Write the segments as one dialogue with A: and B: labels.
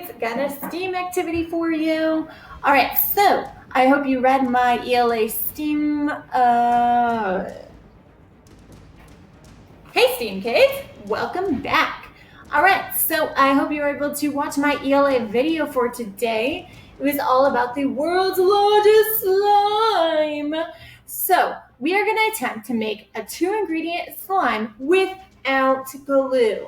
A: kids, got a STEAM activity for you. All right, so I hope you read my ELA STEAM. Hey, STEAM kids, welcome back. All right, so I hope you were able to watch my ELA video for today. It was all about the world's largest slime. So we are going to attempt to make a 2-ingredient slime without glue.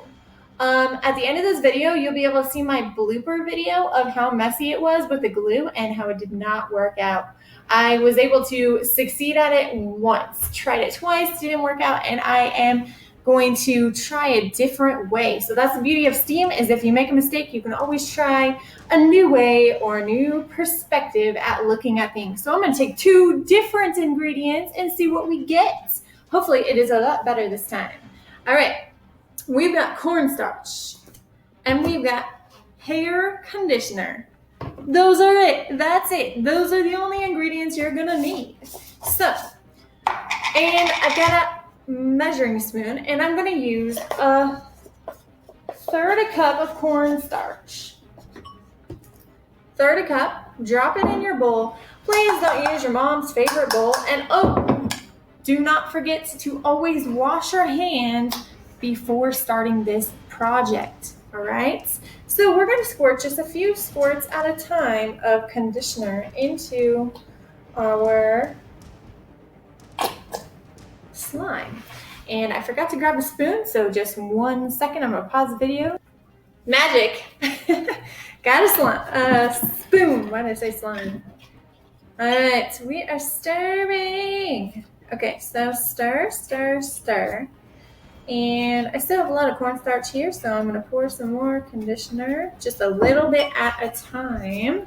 A: At the end of this video, you'll be able to see my blooper video of how messy it was with the glue and how it did not work out. I was able to succeed at it once, tried it twice, didn't work out, and I am going to try a different way. So that's the beauty of STEAM, is if you make a mistake, you can always try a new way or a new perspective at looking at things. So I'm going to take 2 different ingredients and see what we get. Hopefully it is a lot better this time. All right. We've got cornstarch, and we've got hair conditioner. Those are it. That's it. Those are the only ingredients you're gonna need. So, and I've got a measuring spoon, and I'm gonna use a 1/3 cup of cornstarch. 1/3 cup. Drop it in your bowl. Please don't use your mom's favorite bowl. And do not forget to always wash your hands before starting this project. All right, so we're going to squirt just a few squirts at a time of conditioner into our slime. And I forgot to grab a spoon, so just 1 second. I'm going to pause the video. Magic. Got a spoon. Why did I say slime? All right, we are stirring. Okay, so stir, stir, stir. And I still have a lot of cornstarch here, so I'm going to pour some more conditioner, just a little bit at a time.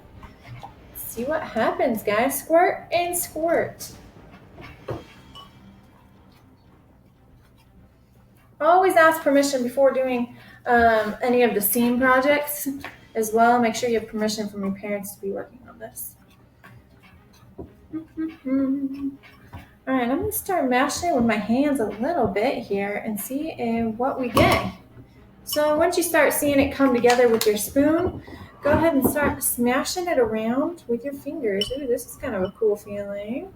A: See what happens, guys. Squirt and squirt. Always ask permission before doing any of the STEAM projects as well. Make sure you have permission from your parents to be working on this. All right, I'm going to start mashing it with my hands a little bit here and see what we get. So once you start seeing it come together with your spoon, go ahead and start smashing it around with your fingers. Ooh, this is kind of a cool feeling.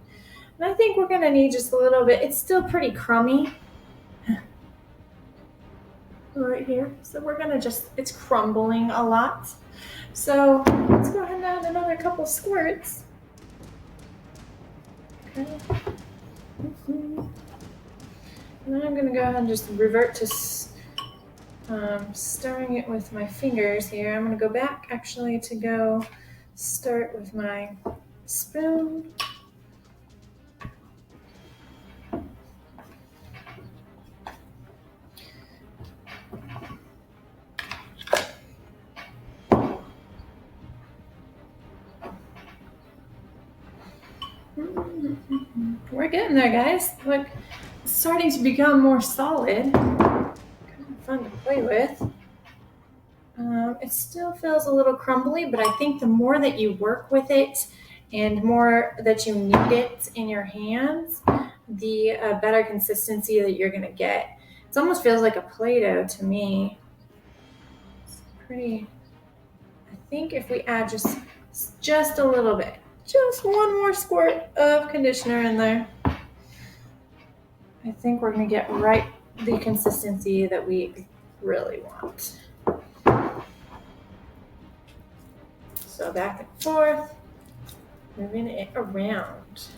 A: And I think we're going to need just a little bit. It's still pretty crummy right here. So we're going to it's crumbling a lot. So let's go ahead and add another couple squirts. Okay. And then I'm going to go ahead and just revert to stirring it with my fingers here. I'm going to go back actually to go start with my spoon. We're getting there, guys. Look, it's starting to become more solid. Kind of fun to play with. It still feels a little crumbly, but I think the more that you work with it and more that you knead it in your hands, the better consistency that you're going to get. It almost feels like a Play-Doh to me. It's pretty. I think if we add just a little bit, just 1 more squirt of conditioner in there, I think we're going to get right the consistency that we really want. So back and forth, moving it around.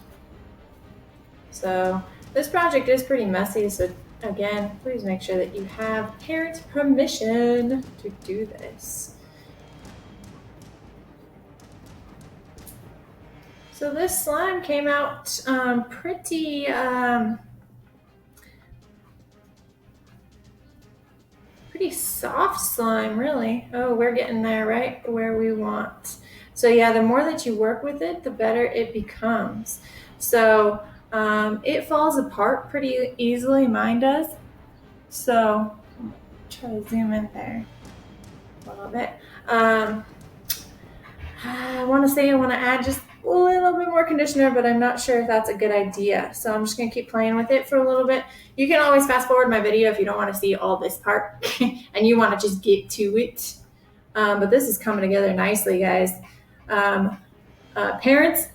A: So this project is pretty messy, so again, please make sure that you have parents' permission to do this. So this slime came out pretty soft slime, really. Oh, we're getting there, right where we want. So yeah, the more that you work with it, the better it becomes. So it falls apart pretty easily. Mine does. So try to zoom in there a little bit. I want to add just a little bit more conditioner, but I'm not sure if that's a good idea. So I'm just going to keep playing with it for a little bit. You can always fast forward my video if you don't want to see all this part and you want to just get to it. But this is coming together nicely, guys. Parents,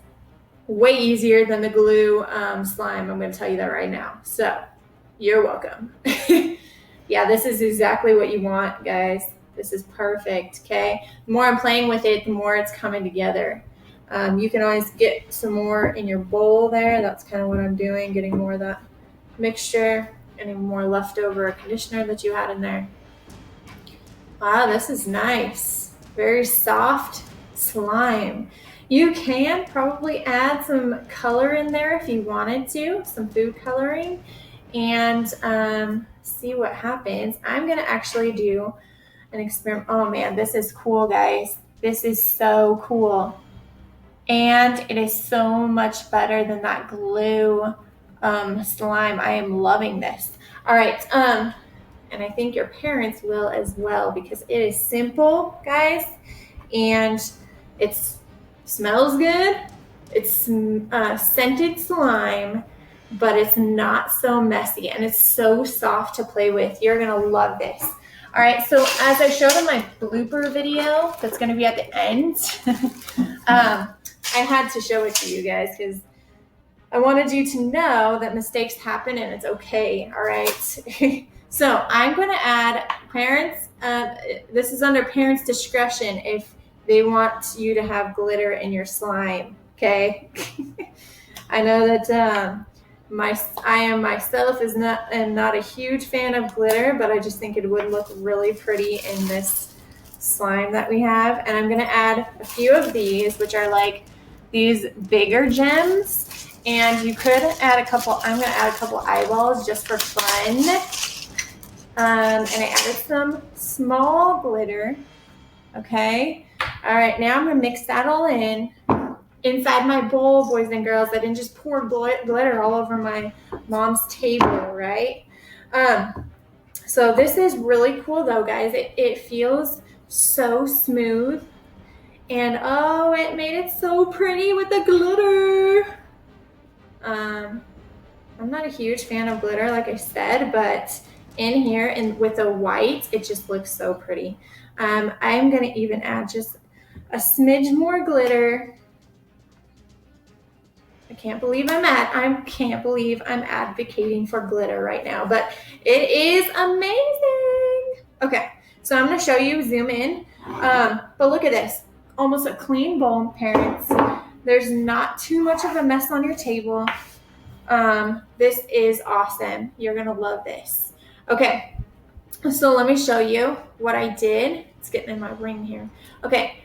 A: way easier than the glue slime. I'm going to tell you that right now. So you're welcome. Yeah, this is exactly what you want, guys. This is perfect, okay? The more I'm playing with it, the more it's coming together. You can always get some more in your bowl there. That's kind of what I'm doing, getting more of that mixture, any more leftover conditioner that you had in there. Wow, this is nice. Very soft slime. You can probably add some color in there if you wanted to, some food coloring, and see what happens. I'm gonna actually do an experiment. Oh man, this is cool, guys. This is so cool. And it is so much better than that glue slime. I am loving this. All right, and I think your parents will as well, because it is simple, guys, and it smells good. It's scented slime, but it's not so messy, and it's so soft to play with. You're gonna love this. All right, so as I showed in my blooper video, that's gonna be at the end, I had to show it to you guys because I wanted you to know that mistakes happen and it's okay, all right? So I'm going to add parents, this is under parents' discretion if they want you to have glitter in your slime, okay? I know that I am myself am not a huge fan of glitter, but I just think it would look really pretty in this slime that we have. And I'm going to add a few of these, which are like these bigger gems. And you could add a couple, I'm going to add a couple eyeballs just for fun. And I added some small glitter. Okay. All right. Now I'm going to mix that all in inside my bowl, boys and girls. I didn't just pour glitter all over my mom's table, right? So this is really cool though, guys. It feels so smooth. And oh, it made it so pretty with the glitter. I'm not a huge fan of glitter, like I said, but in here and with the white, it just looks so pretty. I'm going to even add just a smidge more glitter. I can't believe I'm advocating for glitter right now, but it is amazing. Okay, so I'm going to show you, zoom in. But look at this, almost a clean bowl, parents. There's not too much of a mess on your table. This is awesome. You're going to love this. Okay, so let me show you what I did. It's getting in my ring here. Okay.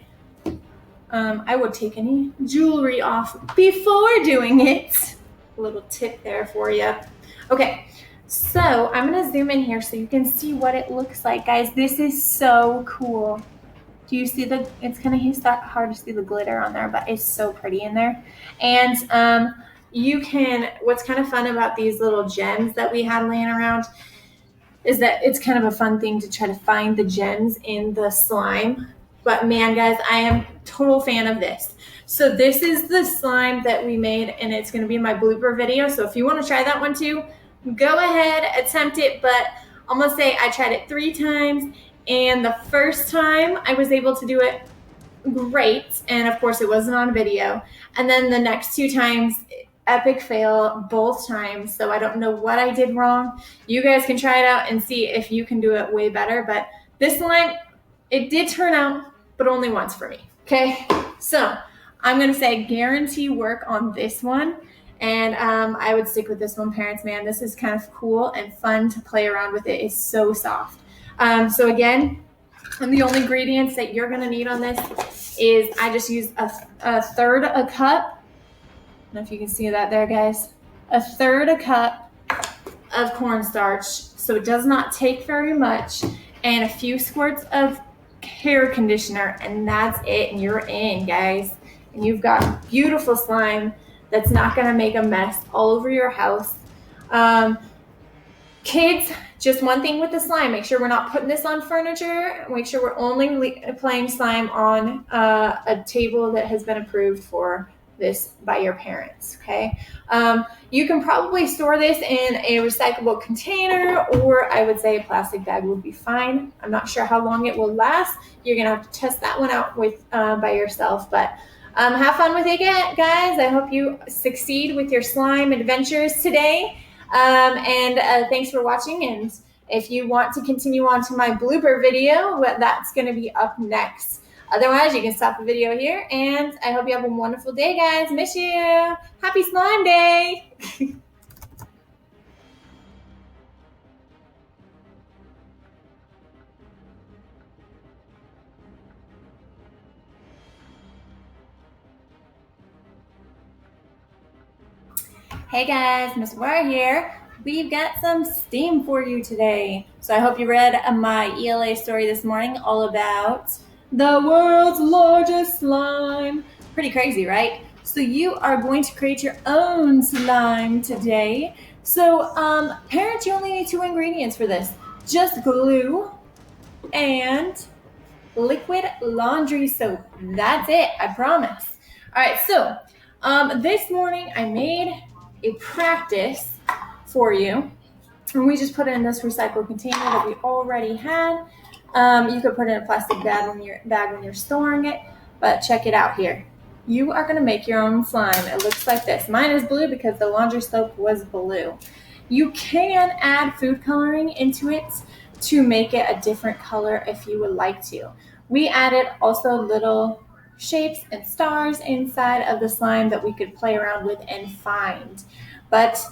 A: I would take any jewelry off before doing it. A little tip there for you. Okay, so I'm going to zoom in here so you can see what it looks like, guys. This is so cool. Do you see it's kind of hard to see the glitter on there, but it's so pretty in there. And what's kind of fun about these little gems that we had laying around is that it's kind of a fun thing to try to find the gems in the slime. But man, guys, I am a total fan of this. So this is the slime that we made, and it's going to be in my blooper video. So if you want to try that one too, go ahead, attempt it. But I'm going to say I tried it 3 times, and the first time I was able to do it great. And of course, it wasn't on video. And then the next 2 times, epic fail both times. So I don't know what I did wrong. You guys can try it out and see if you can do it way better. But this slime, it did turn out, but only once for me. Okay, so I'm gonna say guarantee work on this one, and I would stick with this one, parents. Man, this is kind of cool and fun to play around with. It is so soft. So again, and the only ingredients that you're gonna need on this is I just used a third a cup. I don't know if you can see that there, guys. A third a cup of cornstarch, so it does not take very much, and a few squirts of hair conditioner, and that's it, and you're in, guys. And you've got beautiful slime that's not going to make a mess all over your house. Kids, just one thing with the slime, make sure we're not putting this on furniture. Make sure we're only playing slime on a table that has been approved for this by your parents, okay? You can probably store this in a recyclable container, or I would say a plastic bag would be fine. I'm not sure how long it will last. You're gonna have to test that one out with by yourself, but have fun with it, guys. I hope you succeed with your slime adventures today. Thanks for watching. And if you want to continue on to my blooper video, that's going to be up next. Otherwise, you can stop the video here. And I hope you have a wonderful day, guys. Miss you. Happy Slime Day. Hey guys, Miss War here. We've got some STEAM for you today. So I hope you read my ELA story this morning all about the world's largest slime. Pretty crazy, right? So you are going to create your own slime today. So parents, you only need 2 ingredients for this. Just glue and liquid laundry soap. That's it, I promise. All right, so this morning I made a practice for you, and we just put it in this recycled container that we already had. You could put it in a plastic bag when you're storing it, but check it out here. You are going to make your own slime. It looks like this. Mine is blue because the laundry soap was blue. You can add food coloring into it to make it a different color if you would like to. We added also little shapes and stars inside of the slime that we could play around with and find. But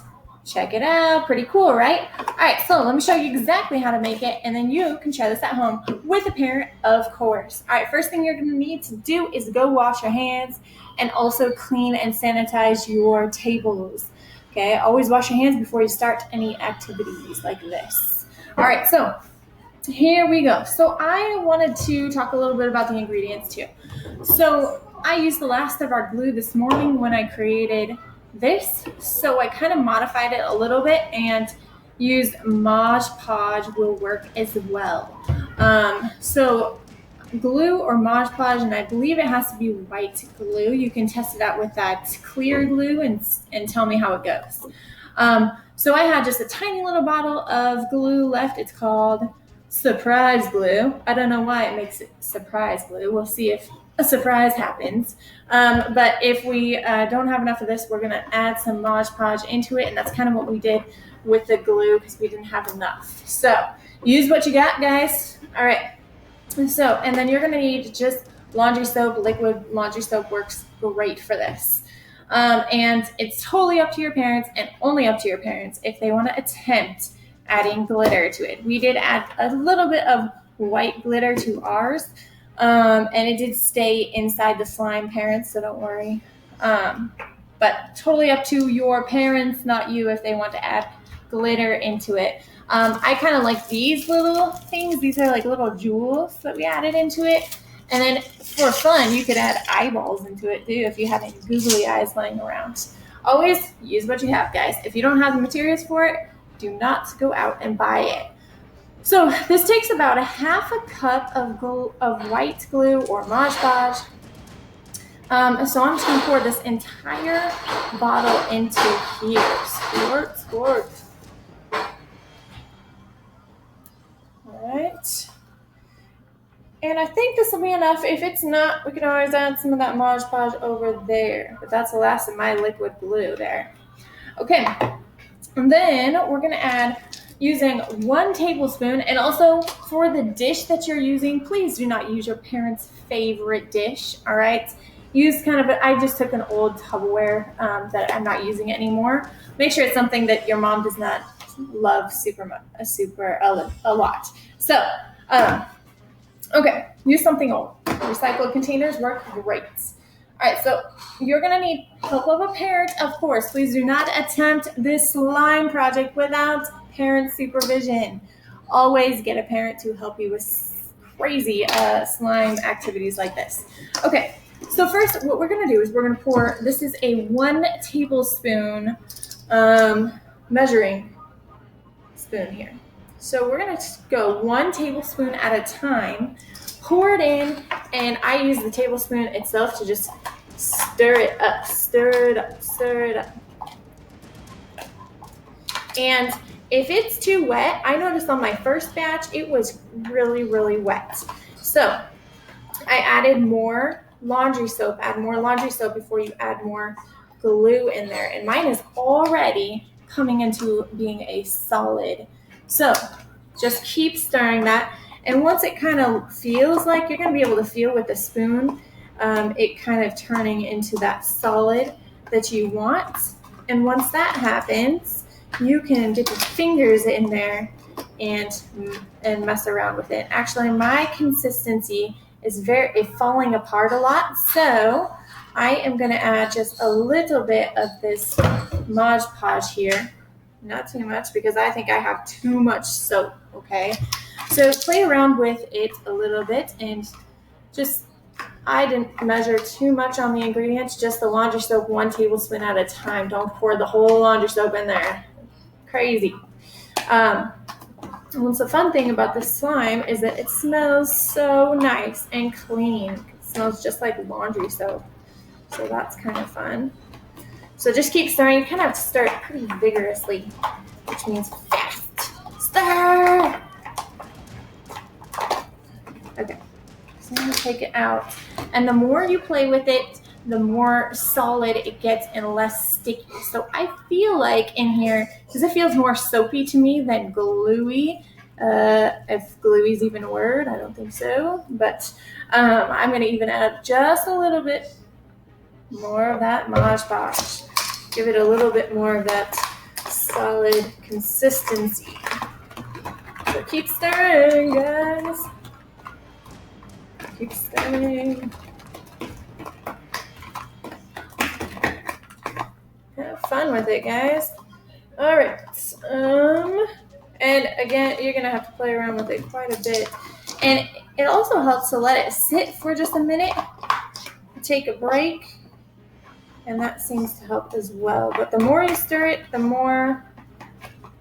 A: check it out, pretty cool, right? All right, so let me show you exactly how to make it, and then you can try this at home with a parent, of course. All right, first thing you're gonna need to do is go wash your hands and also clean and sanitize your tables. Okay, always wash your hands before you start any activities like this. All right, so here we go. So I wanted to talk a little bit about the ingredients too. So I used the last of our glue this morning when I created this. So I kind of modified it a little bit and used Mod Podge will work as well. So glue or Mod Podge, and I believe it has to be white glue. You can test it out with that clear glue and tell me how it goes. So I had just a tiny little bottle of glue left. It's called Surprise Glue. I don't know why it makes it surprise glue. We'll see if a surprise happens. But if we don't have enough of this, we're going to add some Mod Podge into it, and that's kind of what we did with the glue because we didn't have enough. So use what you got, guys. All right. So, and then you're going to need just laundry soap. Liquid laundry soap works great for this. And it's totally up to your parents and only up to your parents if they want to attempt adding glitter to it. We did add a little bit of white glitter to ours, and it did stay inside the slime, parents, so don't worry. But totally up to your parents, not you, if they want to add glitter into it. I kind of like these little things. These are like little jewels that we added into it. And then for fun, you could add eyeballs into it too if you have any googly eyes laying around. Always use what you have, guys. If you don't have the materials for it, do not go out and buy it. So this takes about a half a cup of white glue or Mod Podge. So I'm just going to pour this entire bottle into here. Squirt, squirt. All right. And I think this will be enough. If it's not, we can always add some of that Mod Podge over there. But that's the last of my liquid glue there. Okay. And then we're going to add using 1 tablespoon. And also for the dish that you're using, please do not use your parents' favorite dish. All right. Use kind of, I just took an old Tupperware that I'm not using anymore. Make sure it's something that your mom does not love a lot. So, okay, use something old. Recycled containers work great. All right, so you're going to need help of a parent, of course. Please do not attempt this slime project without parent supervision. Always get a parent to help you with crazy slime activities like this. Okay, so first what we're going to do is we're going to pour, this is a 1 tablespoon measuring spoon here. So we're going to go 1 tablespoon at a time, pour it in, and I use the tablespoon itself to just Stir it up, stir it up, stir it up. And if it's too wet, I noticed on my first batch, it was really, really wet. So I added more laundry soap. Add more laundry soap before you add more glue in there. And mine is already coming into being a solid. So just keep stirring that. And once it kind of feels like you're going to be able to feel with the spoon, it kind of turning into that solid that you want. And once that happens, you can get your fingers in there and mess around with it. Actually, my consistency is falling apart a lot, so I am going to add just a little bit of this Mod Podge here. Not too much because I think I have too much soap, okay? So play around with it a little bit and just, I didn't measure too much on the ingredients, just the laundry soap 1 tablespoon at a time. Don't pour the whole laundry soap in there. Crazy. What's the fun thing about this slime is that it smells so nice and clean. It smells just like laundry soap. So that's kind of fun. So just keep stirring. You kind of have to stir it pretty vigorously, which means fast. Stir! Okay. So I'm going to take it out. And the more you play with it, the more solid it gets and less sticky. So I feel like in here, because it feels more soapy to me than gluey, if gluey is even a word, I don't think so, but I'm going to even add just a little bit more of that Mod Podge. Give it a little bit more of that solid consistency. So keep stirring, guys. Keep stirring. Have fun with it, guys. All right. And again, you're gonna have to play around with it quite a bit. And it also helps to let it sit for just a minute, take a break, and that seems to help as well. But the more you stir it, the more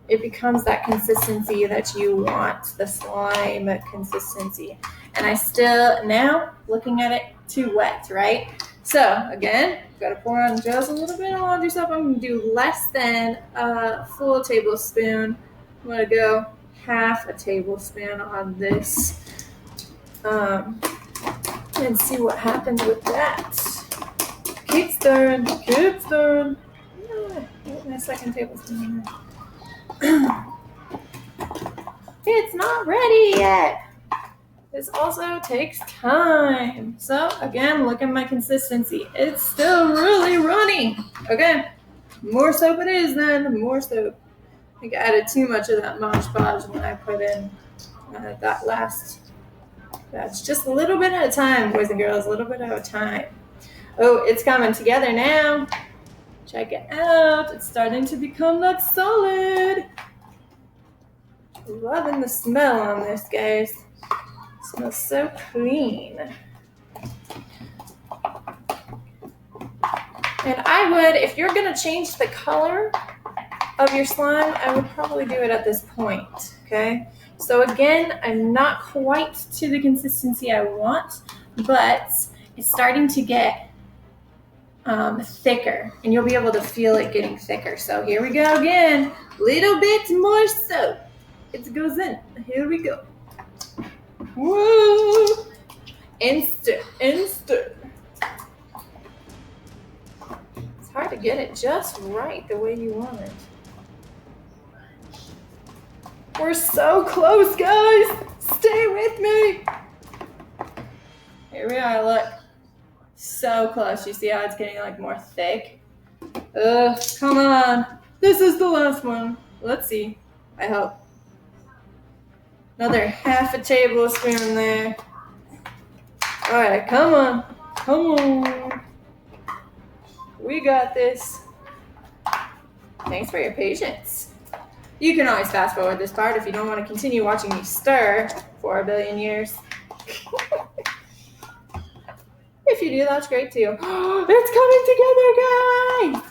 A: it becomes that consistency that you want, the slime consistency. And I still, now, looking at it, too wet, right? So, again, got to pour on just a little bit of laundry soap. I'm going to do less than a full tablespoon. I'm going to go half a tablespoon on this and see what happens with that. Keep stirring, keep stirring. My second tablespoon. It's not ready yet. This also takes time. So again, look at my consistency. It's still really runny. Okay, more soap it is then, more soap. I think I added too much of that Mod Podge when I put in that last batch. Just a little bit at a time, boys and girls, a little bit at a time. Oh, it's coming together now. Check it out. It's starting to become that solid. Loving the smell on this, guys. It smells so clean. And I would, if you're going to change the color of your slime, I would probably do it at this point, okay? So again, I'm not quite to the consistency I want, but it's starting to get thicker, and you'll be able to feel it getting thicker. So here we go again. Little bit more soap. It goes in. Here we go. Woo! Instant. It's hard to get it just right the way you want it. We're so close, guys. Stay with me. Here we are, look. So close. You see how it's getting like more thick? Come on. This is the last one. Let's see. I hope. Another half a tablespoon there. All right, come on. Come on. We got this. Thanks for your patience. You can always fast forward this part if you don't want to continue watching me stir for 1 billion years. If you do, that's great too. It's coming together, guys!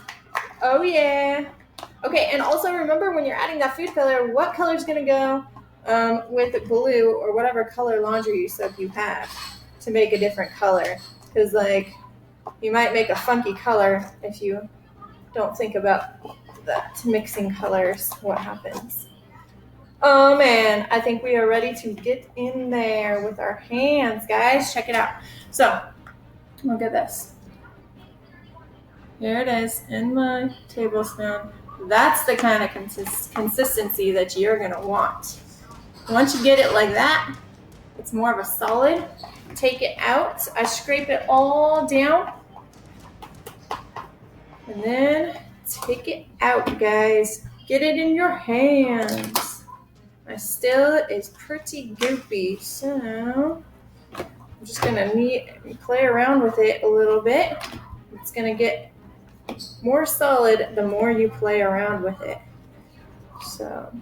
A: Oh yeah. Okay, and also remember when you're adding that food color, what color is going to go with blue or whatever color laundry soap you have to make a different color. Because You might make a funky color if you don't think about that mixing colors, what happens. Oh man, I think we are ready to get in there with our hands, guys. Check it out. So, look at this. Here it is in my tablespoon. That's the kind of consistency that you're going to want. Once you get it like that, it's more of a solid. Take it out. I scrape it all down. And then take it out, guys. Get it in your hands. My still is pretty goopy, so I'm just going to play around with it a little bit. It's going to get more solid the more you play around with it. So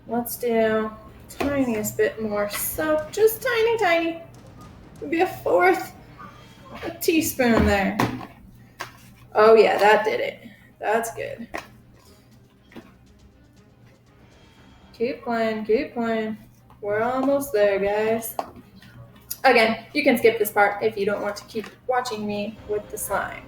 A: let's do tiniest bit more soap, just tiny. Maybe a fourth a teaspoon there. Oh yeah, that did it. That's good. Keep playing. We're almost there, guys. Again, you can skip this part if you don't want to keep watching me with the slime.